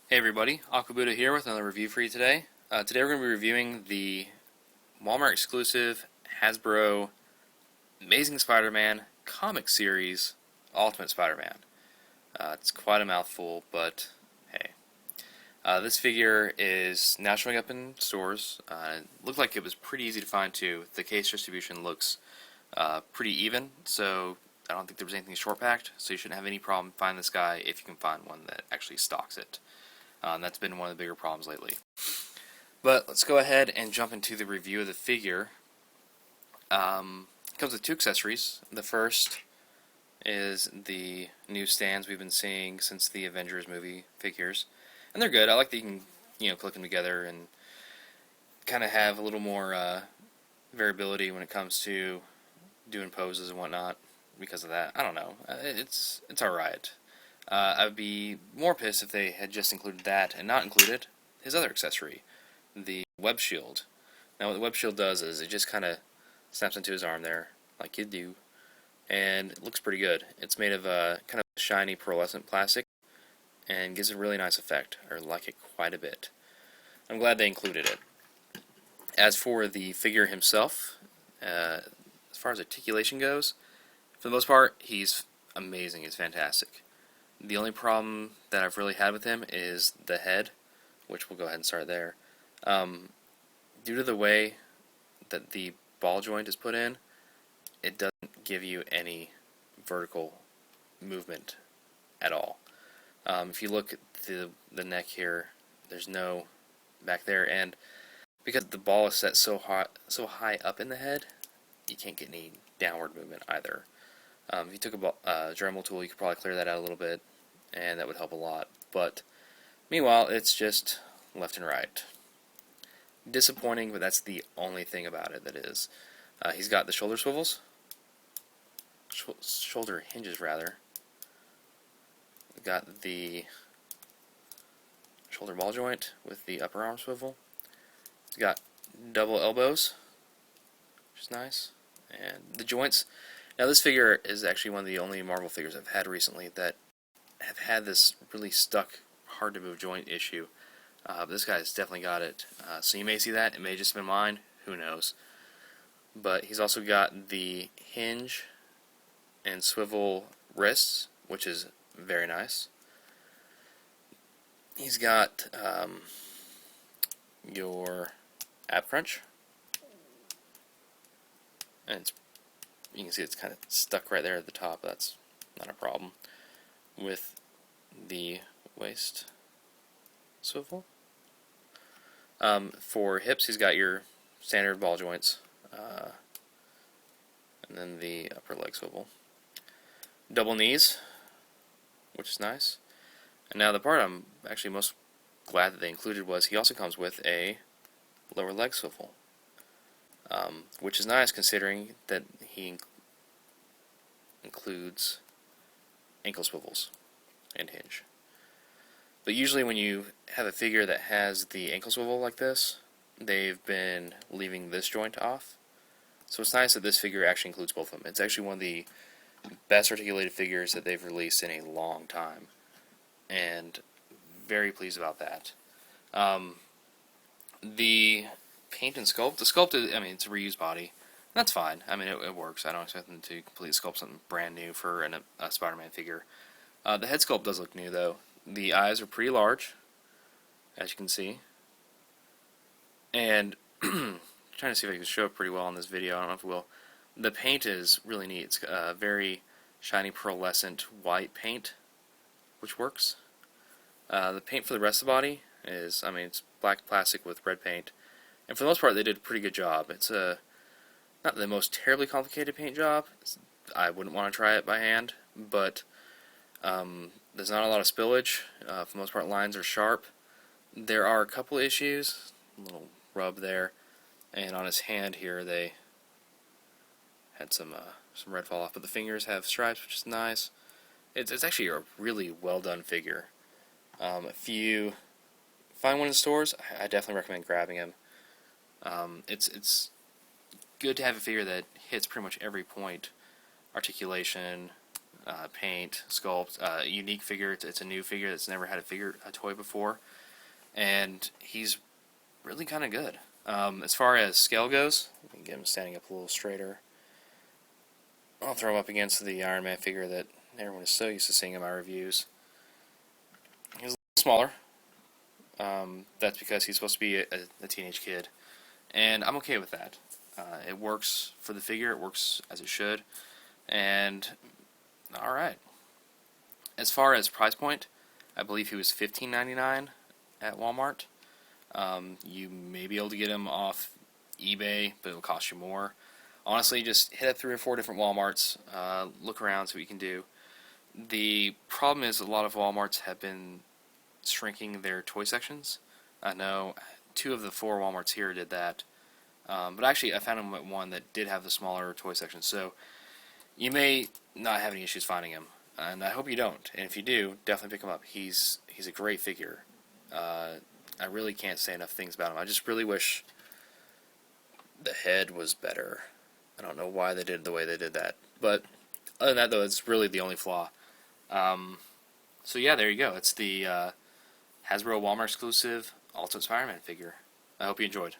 Hey everybody, Akabuda here with another review for you today. Today we're going to be reviewing the Walmart exclusive Hasbro Amazing Spider-Man comic series Ultimate Spider-Man. It's quite a mouthful, but hey. This figure is now showing up in stores. It looked like it was pretty easy to find too. The case distribution looks pretty even, so I don't think there was anything short packed, so you shouldn't have any problem finding this guy if you can find one that actually stocks it. That's been one of the bigger problems lately. But let's go ahead and jump into the review of the figure. It comes with two accessories. The first is the new stands we've been seeing since the Avengers movie figures, and they're good. I like that you can click them together and kind of have a little more variability when it comes to doing poses and whatnot. Because of that, I don't know. It's alright. I'd be more pissed if they had just included that and not included his other accessory, the web shield. Now what the web shield does is it just kind of snaps into his arm there, like you do, and it looks pretty good. It's made of kind of shiny pearlescent plastic and gives a really nice effect. I like it quite a bit. I'm glad they included it. As for the figure himself, as far as articulation goes, for the most part, he's amazing. He's fantastic. The only problem that I've really had with him is the head, which we'll go ahead and start there. Due to the way that the ball joint is put in, it doesn't give you any vertical movement at all. If you look at the neck here, there's no back there, and because the ball is set so high up in the head, you can't get any downward movement either. If you took a Dremel tool, you could probably clear that out a little bit, and that would help a lot. But meanwhile, it's just left and right. Disappointing, but that's the only thing about it that is. He's got the shoulder swivels, shoulder hinges rather. Got the shoulder ball joint with the upper arm swivel. He's got double elbows, which is nice, and the joints. Now this figure is actually one of the only Marvel figures I've had recently that have had this really stuck, hard to move joint issue. But this guy's definitely got it. So you may see that. It may just have been mine. Who knows? But he's also got the hinge and swivel wrists, which is very nice. He's got your ab crunch. And you can see it's kind of stuck right there at the top. That's not a problem. With the waist swivel. For hips, he's got your standard ball joints, and then the upper leg swivel. Double knees, which is nice. And now the part I'm actually most glad that they included was he also comes with a lower leg swivel, which is nice considering that he includes ankle swivels and hinge. But usually when you have a figure that has the ankle swivel like this, they've been leaving this joint off. So it's nice that this figure actually includes both of them. It's actually one of the best articulated figures that they've released in a long time, and very pleased about that. The paint and sculpt, the sculpt is, I mean, it's a reused body. That's fine. I mean, it works. I don't expect them to completely sculpt something brand new for a Spider-Man figure. The head sculpt does look new, though. The eyes are pretty large, as you can see. And trying to see if I can show it pretty well on this video. I don't know if it will. The paint is really neat. It's a very shiny pearlescent white paint, which works. The paint for the rest of the body is, I mean, it's black plastic with red paint. And for the most part, they did a pretty good job. It's not the most terribly complicated paint job. I wouldn't want to try it by hand, but there's not a lot of spillage. For the most part, lines are sharp. There are a couple issues, a little rub there, and on his hand here they had some red fall off, but the fingers have stripes, which is nice. It's actually a really well done figure. If you find one in stores, I definitely recommend grabbing him. It's good to have a figure that hits pretty much every point: articulation, paint, sculpt, unique figure. It's a new figure that's never had a toy before, and he's really kind of good. As far as scale goes, let me get him standing up a little straighter. I'll throw him up against the Iron Man figure that everyone is so used to seeing in my reviews. He's a little smaller. That's because he's supposed to be a teenage kid, and I'm okay with that. It works for the figure. It works as it should, and all right. As far as price point, I believe he was $15.99 at Walmart. You may be able to get him off eBay, but it'll cost you more. Honestly, just hit up 3 or 4 different Walmarts, look around, see what you can do. The problem is a lot of Walmarts have been shrinking their toy sections. I know 2 of the 4 Walmarts here did that, but actually I found him at one that did have the smaller toy section, so you may not have any issues finding him, and I hope you don't. And if you do, definitely pick him up. He's a great figure. I really can't say enough things about him. I just really wish the head was better. I don't know why they did it the way they did that. But other than that, though, it's really the only flaw. So yeah, there you go. It's the Hasbro Walmart exclusive Ultimate Spider-Man figure. I hope you enjoyed.